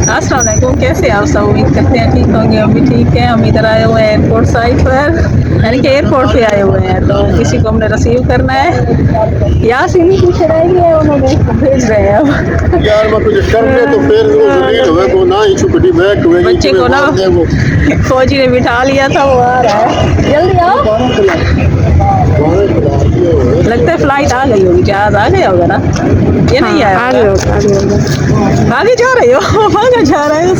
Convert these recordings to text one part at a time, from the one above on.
अस्सलाम वालेकुम, कैसे आप सब? उम्मीद करते हैं ठीक होंगे। हम भी ठीक हैं। हम इधर आए हुए हैं एयरपोर्ट साइड पर, यानी कि एयरपोर्ट पे आए हुए हैं। तो किसी को हमने रिसीव करना है। यासीन की शराई है, उन्होंने भेज रहे हैं अब यार मैं कुछ कर ले तो फिर वो जलील हुए को ना ही छुपटी बैठ हुए बच्चे को ना फौजी ने बिठा लिया था, वो आ रहा है। जल्दी आओ। लगता है फ्लाइट आ गई होगी, जहाज आ गया होगा ना। ये नहीं आया, आगे होगा, आगे जा रहे हो आगे जा रहे हो।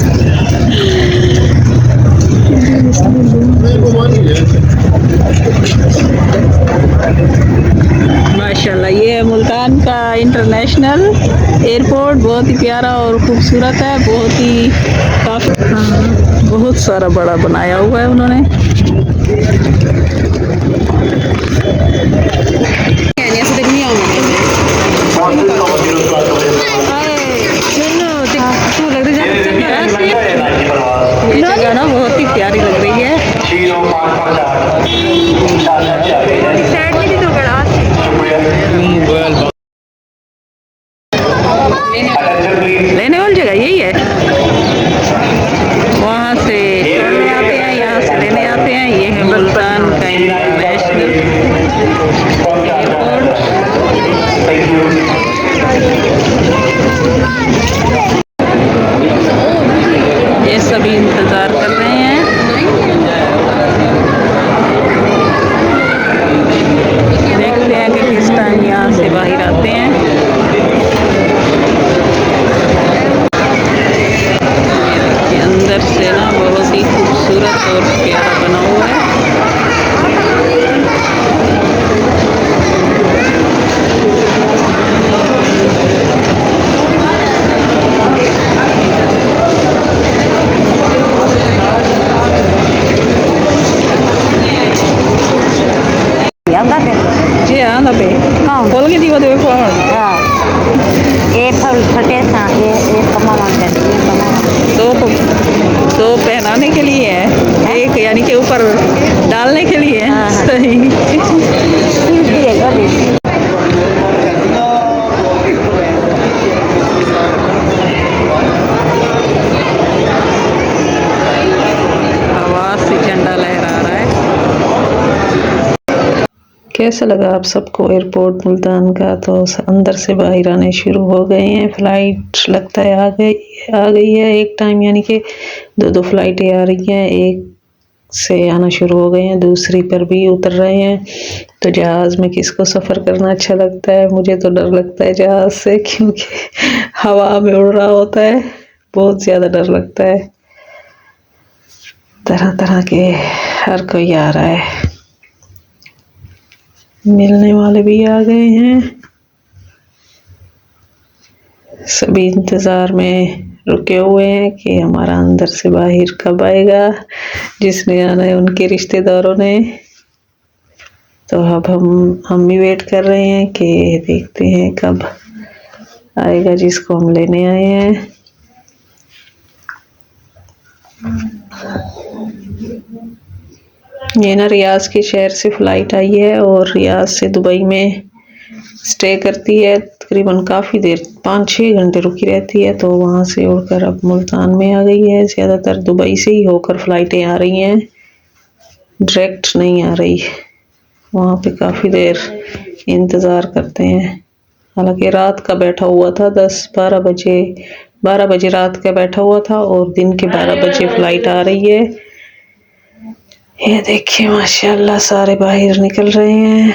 माशाल्लाह, ये है मुल्तान का इंटरनेशनल एयरपोर्ट। बहुत ही प्यारा और खूबसूरत है। बहुत ही काफी बहुत सारा बड़ा बनाया हुआ है उन्होंने। ये जगह ना बहुत ही प्यारी लग रही है। लेने वाली जगह यही है। वहाँ से छोड़ने आते हैं, यहाँ से लेने आते हैं। ये है मुल्तान का इंटरनेशनल एयरपोर्ट। ये सभी इंतजार कर रहे हैं। देखते हैं कि किस टाइम यहाँ से बाहर आते हैं। अंदर से ना बहुत ही खूबसूरत और प्यारा बना हुआ है। जी हाँ, ना पे खोल के दिवा दे फोन। हाँ, ये फल फटे सा ये कमाल है। दो पहनाने के लिए है, एक यानी कि ऊपर डालने के लिए है। सही। आवाज से झंडा लहरा रहा है। कैसा लगा आप सबको एयरपोर्ट मुल्तान का? तो अंदर से बाहर आने शुरू हो गए हैं। फ्लाइट लगता है आ गई है एक टाइम, यानी कि दो फ्लाइटें आ रही हैं। एक से आना शुरू हो गए हैं, दूसरी पर भी उतर रहे हैं। तो जहाज़ में किसको सफ़र करना अच्छा लगता है? मुझे तो डर लगता है जहाज़ से, क्योंकि हवा में उड़ रहा होता है। बहुत ज़्यादा डर लगता है। तरह तरह के हर कोई आ रहा है। मिलने वाले भी आ गए हैं। सभी इंतज़ार में रुके हुए हैं कि हमारा अंदर से बाहर कब आएगा। जिसने आना है उनके रिश्तेदारों ने। तो अब हम भी वेट कर रहे हैं कि देखते हैं कब आएगा जिसको हम लेने आए हैं। ये ना रियाज के शहर से फ़्लाइट आई है और रियाज से दुबई में स्टे करती है। तकरीबन काफ़ी देर 5-6 घंटे रुकी रहती है। तो वहाँ से उड़कर अब मुल्तान में आ गई है। ज़्यादातर दुबई से ही होकर फ़्लाइटें आ रही हैं, डायरेक्ट नहीं आ रही। वहाँ पे काफ़ी देर इंतज़ार करते हैं। हालांकि रात का बैठा हुआ था, 12 बजे रात का बैठा हुआ था और दिन के 12 बजे फ़्लाइट आ रही है। ये देखिए माशाल्लाह सारे बाहर निकल रहे हैं।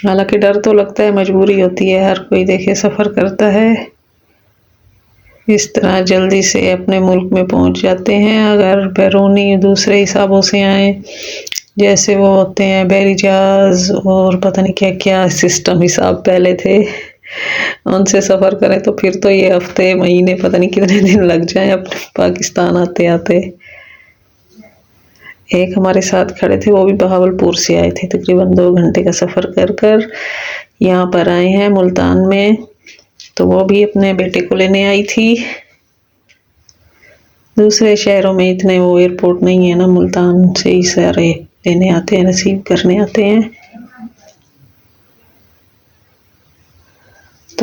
हालांकि डर तो लगता है, मजबूरी होती है, हर कोई देखे सफ़र करता है। इस तरह जल्दी से अपने मुल्क में पहुंच जाते हैं। अगर बैरूनी दूसरे हिसाबों से आए, जैसे वो होते हैं बहरी जहाज और पता नहीं क्या क्या सिस्टम हिसाब पहले थे, उनसे सफ़र करें तो फिर तो ये हफ्ते महीने पता नहीं कितने दिन लग जाएं अपने पाकिस्तान आते आते। एक हमारे साथ खड़े थे, वो भी बहावलपुर से आए थे। तकरीबन 2 घंटे का सफ़र कर यहाँ पर आए हैं मुल्तान में। तो वो भी अपने बेटे को लेने आई थी। दूसरे शहरों में इतने वो एयरपोर्ट नहीं है ना, मुल्तान से ही सारे लेने आते हैं, रिसीव करने आते हैं।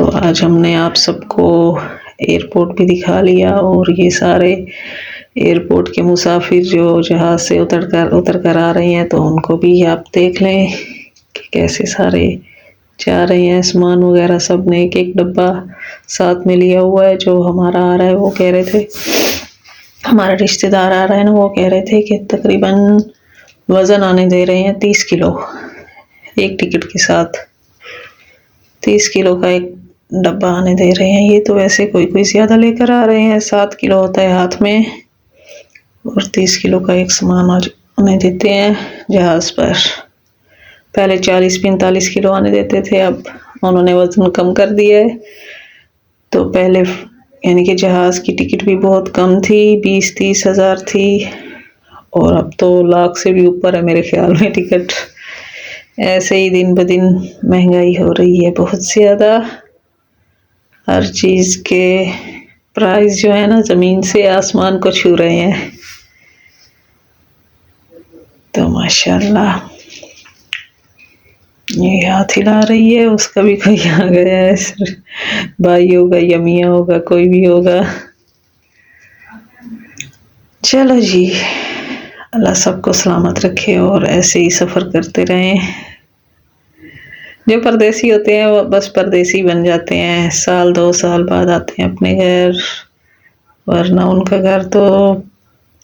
तो आज हमने आप सबको एयरपोर्ट भी दिखा लिया, और ये सारे एयरपोर्ट के मुसाफिर जो जहाज से उतर कर आ रहे हैं तो उनको भी आप देख लें कि कैसे सारे जा रहे हैं। सामान वगैरह सब ने एक एक डब्बा साथ में लिया हुआ है। जो हमारा आ रहा है वो कह रहे थे, हमारा रिश्तेदार आ रहा है ना, वो कह रहे थे कि तकरीबन वज़न आने दे रहे हैं 30 किलो एक टिकट के साथ। 30 किलो का एक डब्बा आने दे रहे हैं। ये तो वैसे कोई कोई ज़्यादा लेकर आ रहे हैं, 7 किलो होता है हाथ में, और 30 किलो का एक सामान आज आने देते हैं जहाज़ पर। पहले 40-45 किलो आने देते थे, अब उन्होंने वज़न कम कर दिया है। तो पहले यानी कि जहाज़ की टिकट भी बहुत कम थी, 20-30 हज़ार थी, और अब तो लाख से भी ऊपर है मेरे ख्याल में टिकट। ऐसे ही दिन ब दिन महंगाई हो रही है बहुत ज़्यादा। हर चीज़ के प्राइस जो है ना, ज़मीन से आसमान को छू रहे हैं। तो माशाल्लाह, ये हाथ हिला रही है, उसका भी कोई आ गया है, भाई होगा या मियाँ होगा, कोई भी होगा। चलो जी, अल्लाह सबको सलामत रखे और ऐसे ही सफ़र करते रहें। जो परदेसी होते हैं वो बस परदेसी बन जाते हैं, 1-2 साल बाद आते हैं अपने घर, वरना उनका घर तो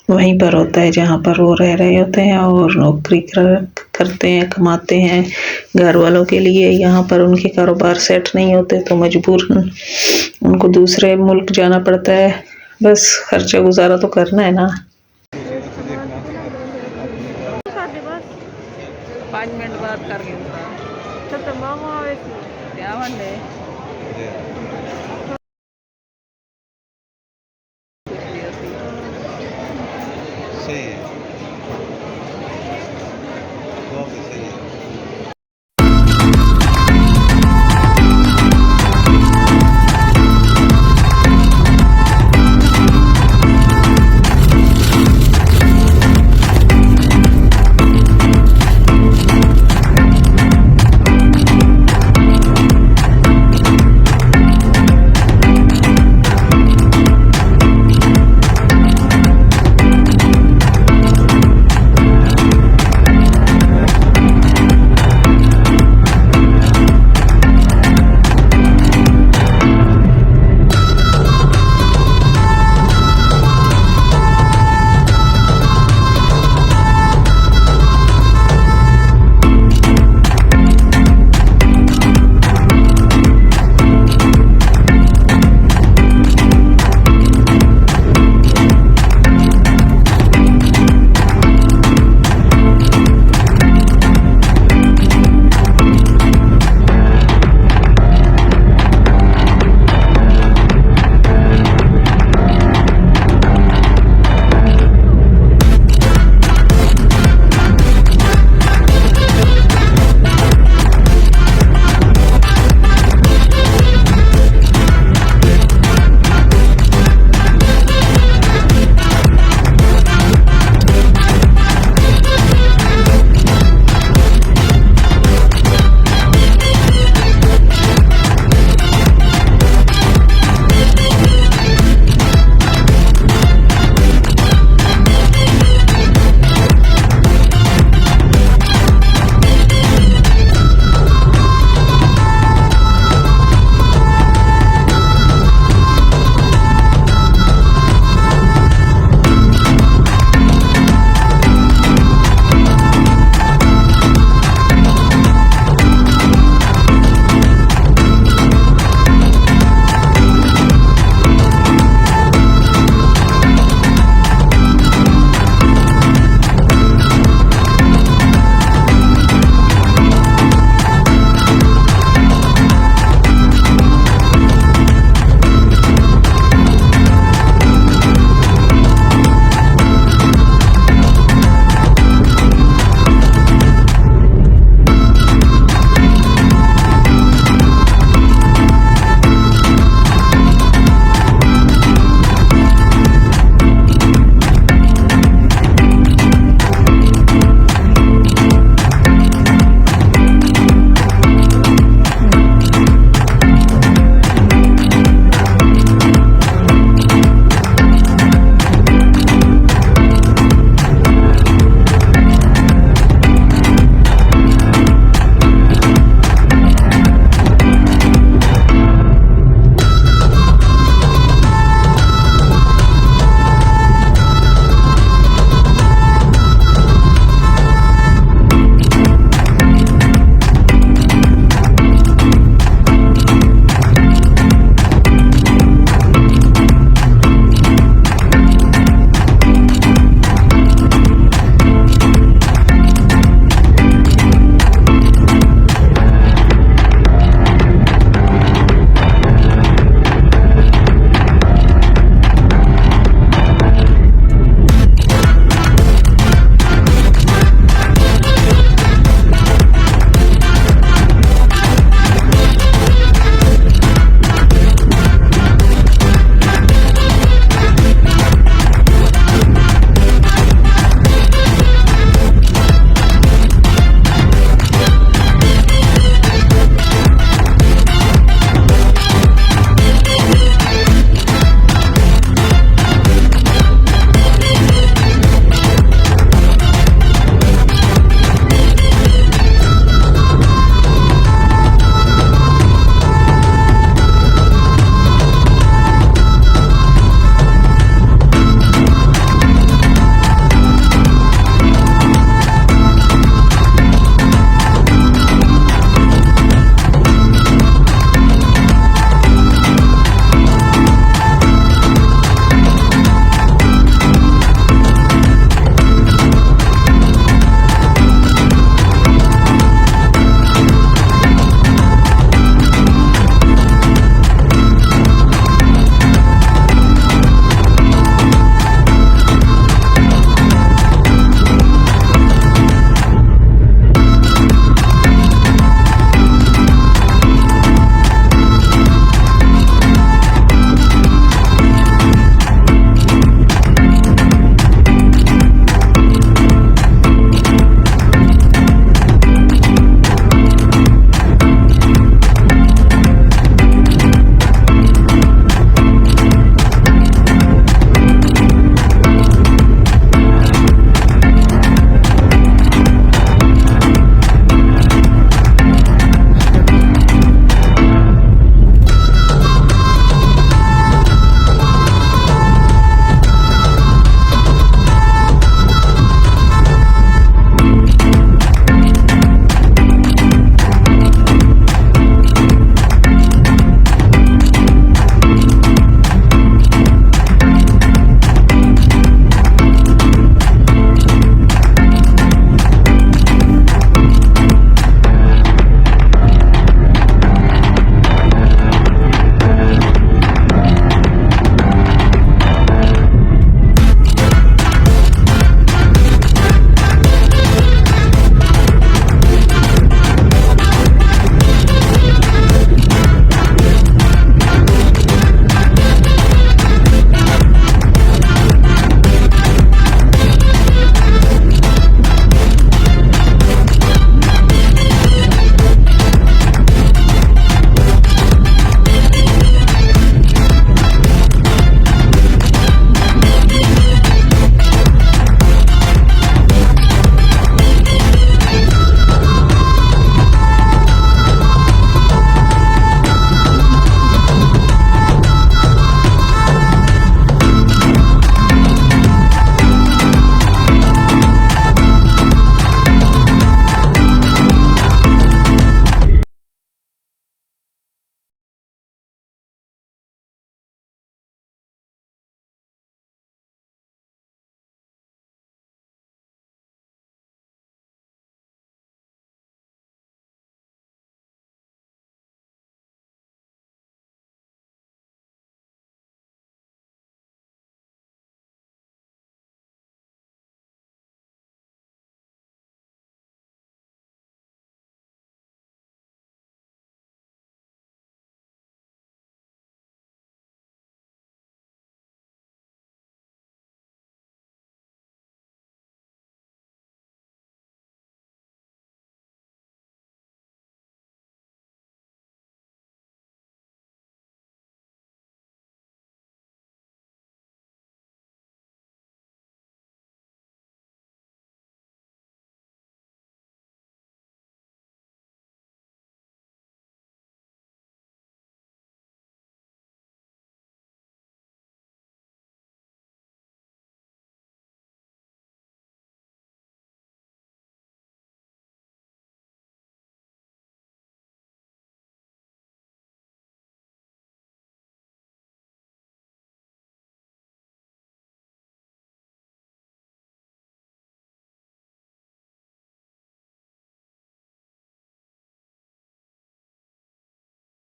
वहीं पर होता है जहाँ पर वो रह रहे होते हैं और नौकरी करते हैं, कमाते हैं घर वालों के लिए। यहाँ पर उनके कारोबार सेट नहीं होते तो मजबूरन उनको दूसरे मुल्क जाना पड़ता है। बस खर्चा गुजारा तो करना है ना। 5 मिनट बाद कर सही है।